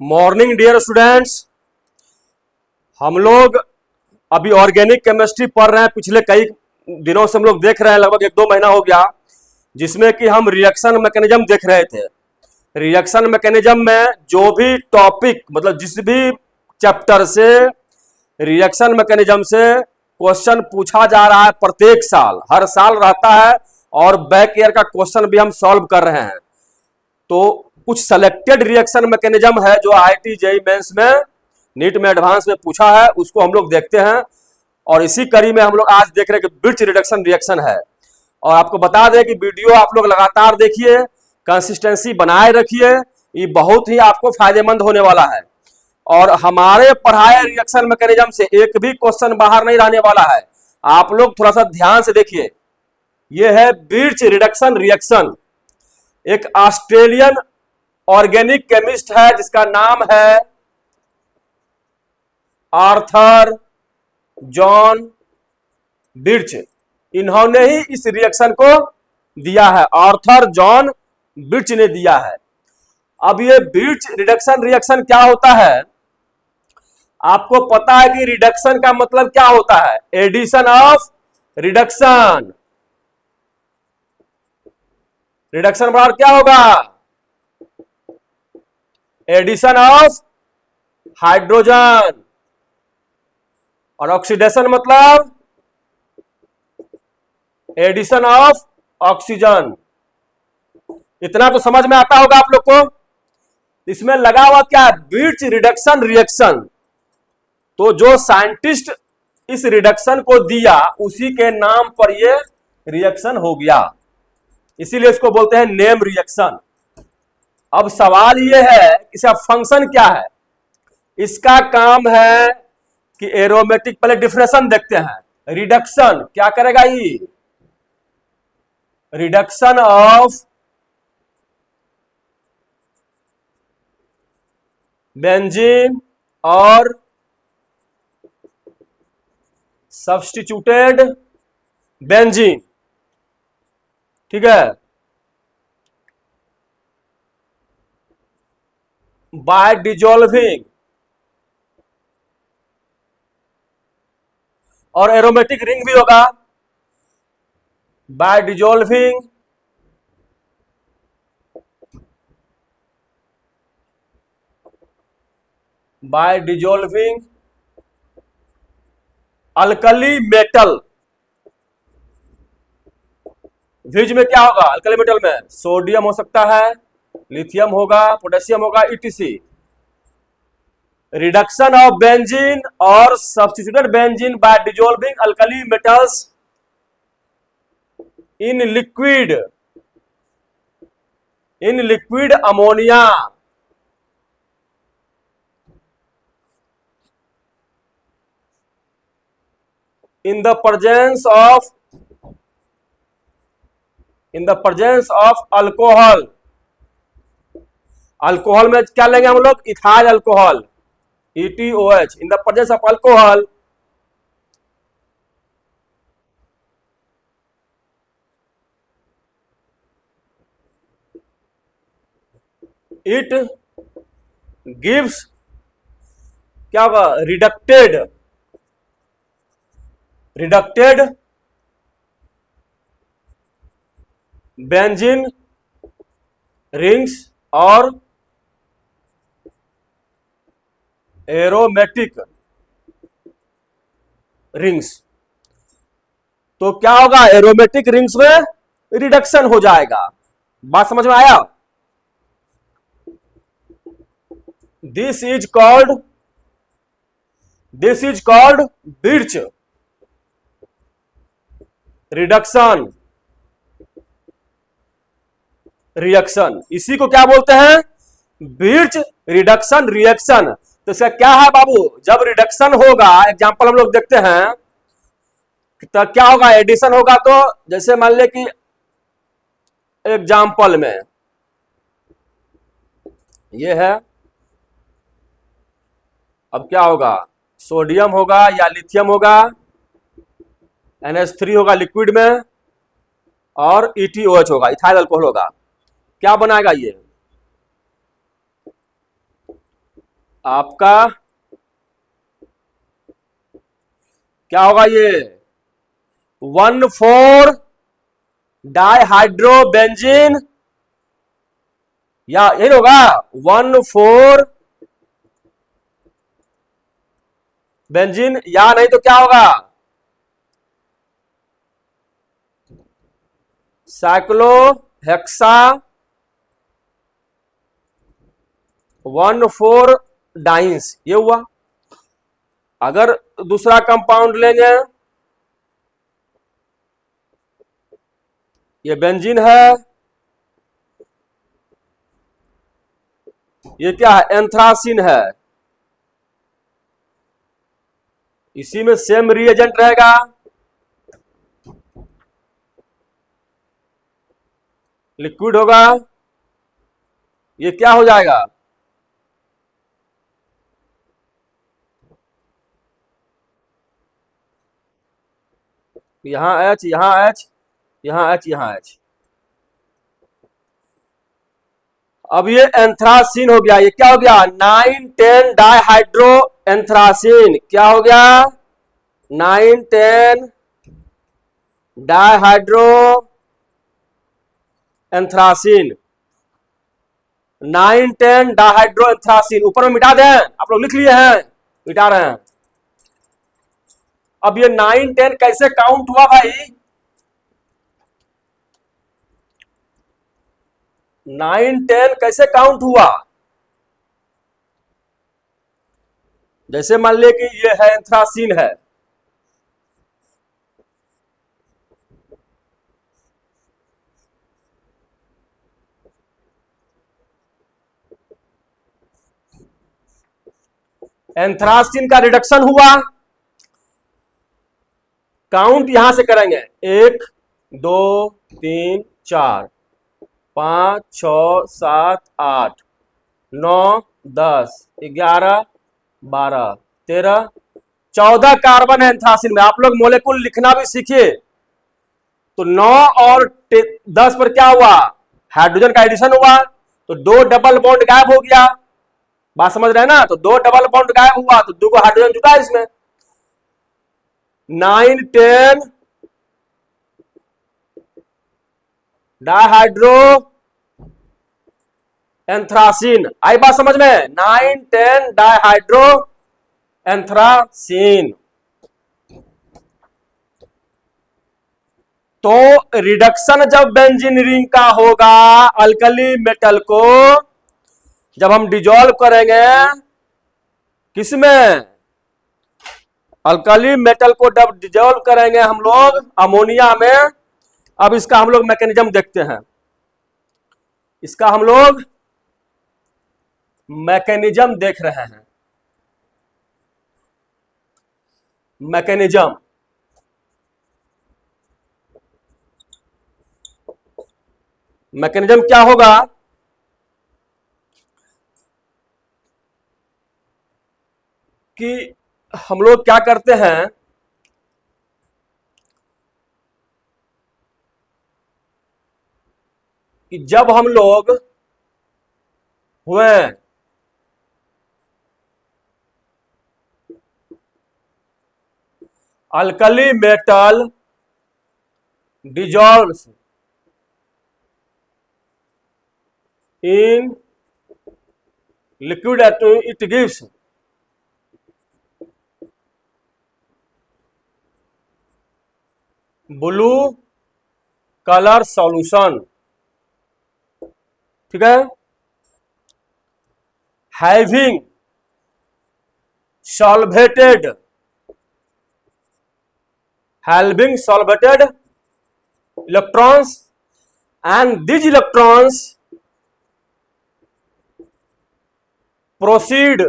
Morning dear students. हम लोग अभी ऑर्गेनिक केमिस्ट्री पढ़ रहे हैं। पिछले कई दिनों से हम लोग देख रहे हैं, लगभग 1-2 महीना हो गया, जिसमें कि हम रिएक्शन मैकेनिज्म देख रहे थे। रिएक्शन मैकेनिज्म में जो भी टॉपिक, मतलब जिस भी चैप्टर से रिएक्शन मैकेनिज्म से क्वेश्चन पूछा जा रहा है, प्रत्येक साल, हर साल रहता है, और बैक ईयर का क्वेश्चन भी हम सॉल्व कर रहे हैं। तो कुछ सेलेक्टेड रिएक्शन मैकेनिज्म है जो आईआईटी जेईई मेंस में, नीट में एडवांस में पूछा है, उसको हम लोग देखते हैं। और इसी कड़ी में हम लोग आज देख रहे हैं कि ब्रिज रिडक्शन रिएक्शन है। और आपको बता दें कि वीडियो आप लोग लगातार देखिए, कंसिस्टेंसी बनाए रखिए, ये बहुत ही आपको फायदेमंद होने वाला है। और हमारे पढ़ाए रिएक्शन मैकेनिज्म से एक भी क्वेश्चन बाहर नहीं रहने वाला है। आप लोग थोड़ा सा ध्यान से देखिए। यह है ब्रिज रिडक्शन रिएक्शन। एक ऑस्ट्रेलियन ऑर्गेनिक केमिस्ट है जिसका नाम है आर्थर जॉन बिर्च। इन्होंने ही इस रिएक्शन को दिया है, आर्थर जॉन बिर्च ने दिया है। अब ये बिर्च रिडक्शन रिएक्शन क्या होता है? आपको पता है कि रिडक्शन का मतलब क्या होता है? Addition of reduction. रिडक्शन बराबर क्या होगा? Addition of hydrogen. और ऑक्सीडेशन मतलब एडिशन ऑफ ऑक्सीजन। इतना तो समझ में आता होगा आप लोग को। इसमें लगा हुआ क्या है? Bridge reduction reaction. तो जो साइंटिस्ट इस रिडक्शन को दिया, उसी के नाम पर यह रिएक्शन हो गया, इसीलिए इसको बोलते हैं नेम रिएक्शन। अब सवाल यह है इसका फंक्शन क्या है? इसका काम है कि एरोमेटिक, पहले डिफरेंशन देखते हैं। रिडक्शन क्या करेगा? ये रिडक्शन ऑफ बेंजीन और सब्स्टिट्यूटेड बेंजीन, ठीक है, बाय डिजोल्विंग। और एरोमेटिक रिंग भी होगा by dissolving alkali metal. Which में क्या होगा? अल्कली मेटल में सोडियम हो सकता है, लिथियम होगा, पोटेशियम होगा, ईटीसी। रिडक्शन ऑफ बेंजीन और substituted benzene by dissolving alkali metals in liquid ammonia. in the presence of alcohol. Alcohol में क्या लेंगे हम लोग? Ethyl alcohol, ETOH। In the presence of alcohol, it gives क्या होगा? रिडक्टेड बेंजीन रिंग्स और aromatic rings. तो क्या होगा? एरोमेटिक रिंग्स में रिडक्शन हो जाएगा। बात समझ में आया? This is called birch reduction reaction. इसी को क्या बोलते हैं? Birch reduction reaction. तो इसका क्या है बाबू? जब रिडक्शन होगा, एग्जांपल हम लोग देखते हैं, तो क्या होगा? एडिशन होगा। तो जैसे मान ले कि एग्जांपल में ये है, अब क्या होगा? सोडियम होगा या लिथियम होगा, NH3 होगा लिक्विड में, और ETOH होगा, इथाइल अल्कोहल होगा। क्या बनाएगा? ये आपका क्या होगा ये 1,4 डाइहाइड्रोबेंजीन, या यही होगा 1,4 बेंजीन, या नहीं तो क्या होगा साइक्लोहेक्सा 1,4 डाइंस, ये हुआ। अगर दूसरा कंपाउंड लेंगे, ये बेंजीन है, ये क्या है एंथ्रासीन है, इसी में सेम रिएजेंट रहेगा, लिक्विड होगा, ये क्या हो जाएगा यहां H, यहां H, यहां H, यहां H। अब ये एंथ्रासीन हो गया, ये क्या हो गया 9,10 डाइहाइड्रो एंथ्रासीन, क्या हो गया 9,10 डाइहाइड्रो एंथ्रासीन, 9,10 डाइहाइड्रो एंथ्रासीन। ऊपर में मिटा दें, आप लोग लिख लिए हैं, मिटा रहे हैं। अब ये 9,10 कैसे काउंट हुआ भाई, 9,10 कैसे काउंट हुआ, जैसे मान लिया कि ये है एंथ्रासीन है, एंथ्रासीन का रिडक्शन हुआ, काउंट यहां से करेंगे 1 2 3 4 5 6 7 8 9 10 11 12 13 14 कार्बन है एंथ्रासीन में। आप लोग मोलेकुल लिखना भी सीखिए। तो 9 और 10 पर क्या हुआ, हाइड्रोजन का एडिशन हुआ, तो 2 डबल बॉन्ड गायब हो गया। बात समझ रहे हैं ना, तो 2 डबल बॉन्ड गायब हुआ तो 2 को हाइड्रोजन जुटा इसमें। 9,10 डाइहाइड्रो एंथ्रासीन, आई बात समझ में, 9,10 डाइहाइड्रो एंथ्रासीन। तो रिडक्शन जब बेंजीन रिंग का होगा, अल्कली मेटल को जब हम डिजोल्व करेंगे किसमें, अल्कली मेटल को जब डिजोल्व करेंगे हम लोग अमोनिया में। अब इसका हम लोग मैकेनिज्म देखते हैं, इसका हम लोग मैकेनिज्म देख रहे हैं। मैकेनिज्म मैकेनिज्म क्या होगा कि हम लोग क्या करते हैं कि जब हम लोग हुए alkali metal dissolves in liquid, it gives blue colour solution, ठीक है, having solvated electrons, and these electrons proceed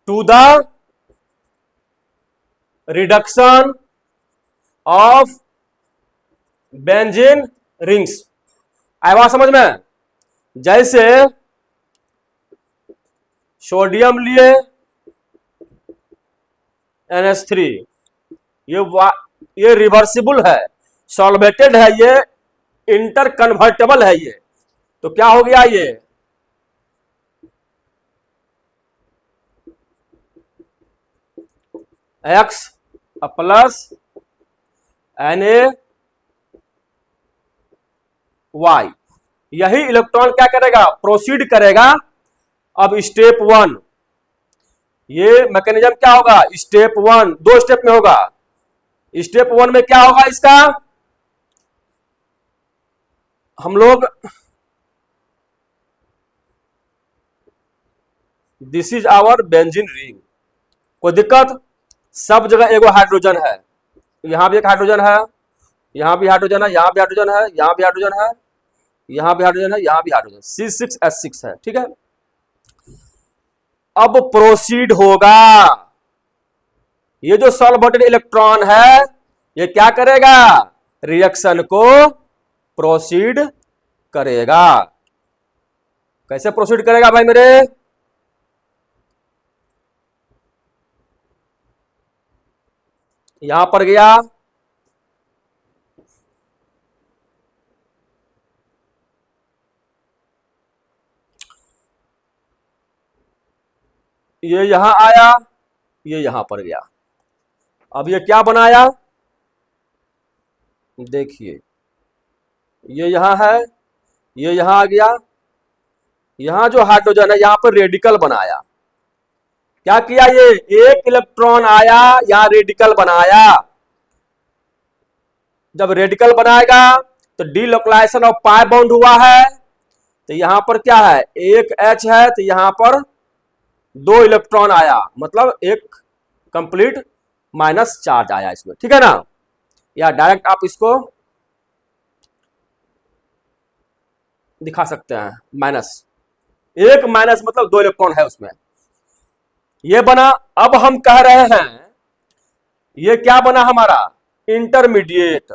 to the reduction of benzene rings. आया बात समझ में, जैसे सोडियम लिए NH3, ये रिवर्सिबल है, सॉल्वेटेड है, ये इंटर कन्वर्टेबल है, ये तो क्या हो गया, ये एक्स प्लस Na वाई, यही इलेक्ट्रॉन क्या करेगा, प्रोसीड करेगा। अब स्टेप वन, ये मैकेनिज्म क्या होगा, स्टेप वन, दो स्टेप में होगा। स्टेप वन में क्या होगा इसका, हम लोग this is our benzene ring, कोई दिक्कत, सब जगह एगो हाइड्रोजन है, यहां भी एक हाइड्रोजन है, यहां भी हाइड्रोजन है, यहां भी हाइड्रोजन है, यहां भी हाइड्रोजन है, यहां भी हाइड्रोजन है, यहां भी हाइड्रोजन, C6H6 है, ठीक है। अब प्रोसीड होगा, ये जो सॉल्वेटेड इलेक्ट्रॉन है ये क्या करेगा, रिएक्शन को प्रोसीड करेगा। कैसे प्रोसीड करेगा भाई मेरे, यहां पर गया, ये यहां आया, ये यहां पर गया। अब ये क्या बनाया, देखिए ये यहां है, ये यहां आ गया, यहां जो हाइड्रोजन है यहां पर रेडिकल बनाया। क्या किया, ये एक इलेक्ट्रॉन आया, यहां रेडिकल बनाया। जब रेडिकल बनाएगा तो डीलोकलाइजेशन ऑफ पाई बॉन्ड हुआ है, तो यहां पर क्या है, एक H है, तो यहां पर दो इलेक्ट्रॉन आया, मतलब एक कंप्लीट माइनस चार्ज आया इसमें, ठीक है ना। या डायरेक्ट आप इसको दिखा सकते हैं, माइनस, एक माइनस मतलब दो इलेक्ट्रॉन है उसमें, ये बना। अब हम कह रहे हैं ये क्या बना हमारा, इंटरमीडिएट,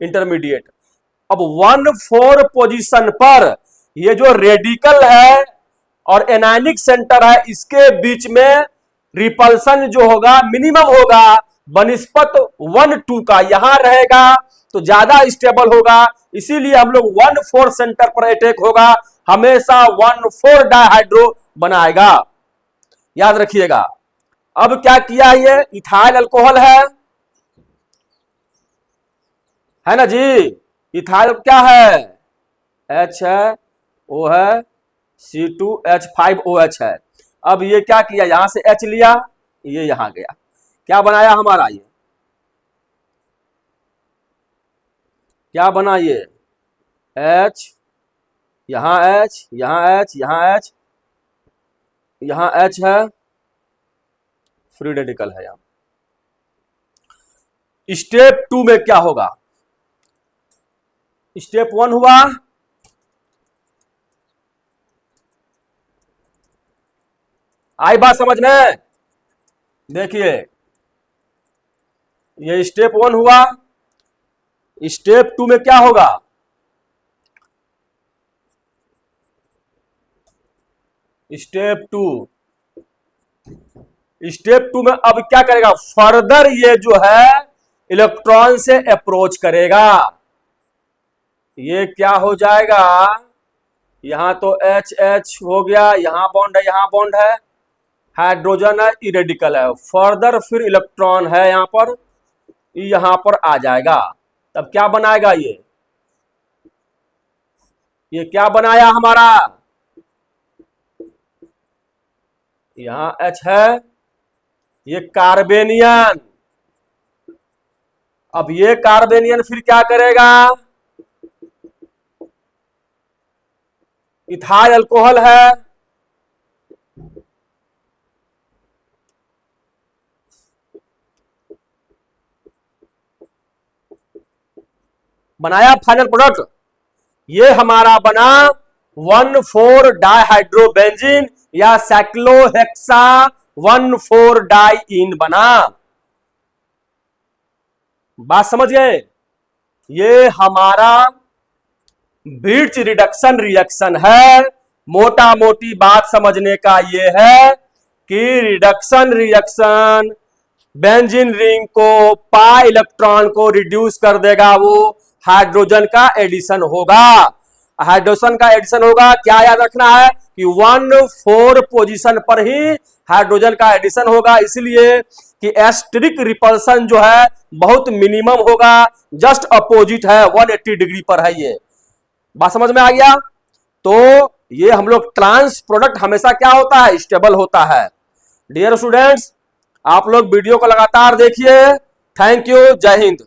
इंटरमीडिएट। अब 1,4 पोजीशन पर ये जो रेडिकल है और एनायनिक सेंटर है, इसके बीच में रिपल्सन जो होगा मिनिमम होगा, बनिस्पत 1,2 का, यहां रहेगा तो ज्यादा स्टेबल होगा, इसीलिए हम लोग 1,4 सेंटर पर अटैक होगा, हमेशा 1,4 डाइहाइड्रो बनाएगा, याद रखिएगा। अब क्या किया, ये इथाइल अल्कोहल है ना जी, इथाइल क्या है, H है, O है, C2H5OH है। अब ये क्या किया, यहां से H लिया, ये यहां गया, क्या बनाया हमारा, ये क्या बना, ये H, यहां H, यहां H, यहां H, यहां H है, फ्री रेडिकल है यहां। स्टेप 2 में क्या होगा, स्टेप 1 हुआ, आई बात समझ में, देखिए ये स्टेप 1 हुआ, स्टेप 2 में क्या होगा, स्टेप 2, स्टेप 2 में अब क्या करेगा, फर्दर ये जो है इलेक्ट्रॉन से अप्रोच करेगा, ये क्या हो जाएगा, यहां तो H H हो गया, यहां बॉन्ड है, यहां बॉन्ड है, हाइड्रोजन है, इरेडिकल है, फर्दर फिर इलेक्ट्रॉन है यहां पर आ जाएगा, तब क्या बनाएगा, ये क्या बनाया हमारा, यहां H है, ये कार्बेनियन। अब ये कार्बेनियन फिर क्या करेगा, इथाइल अल्कोहल है, बनाया फाइनल प्रोडक्ट, ये हमारा बना 1,4 डाइहाइड्रोबेंजीन या साइक्लोहेक्सा 1,4 डाइईन बना, बात समझ गए। ये हमारा ब्रिज रिडक्शन रिएक्शन है, मोटा मोटी बात समझने का ये है कि रिडक्शन रिएक्शन बेंजीन रिंग को पाई इलेक्ट्रॉन को रिड्यूस कर देगा, वो हाइड्रोजन का एडिशन होगा। हाइड्रोजन का एडिशन होगा। क्या याद रखना है कि 1,4 पोजीशन पर ही हाइड्रोजन का एडिशन होगा, इसलिए कि एस्टेरिक रिपल्सन जो है बहुत मिनिमम होगा, जस्ट अपोजिट है, 180 डिग्री पर है। ये बात समझ में आ गया। तो ये हम लोग ट्रांस प्रोडक्ट हमेशा क्या होता है, स्टेबल होता है। डियर स्टूडेंट्स, आप लोग वीडियो को लगातार देखिए। थैंक यू, जय हिंद।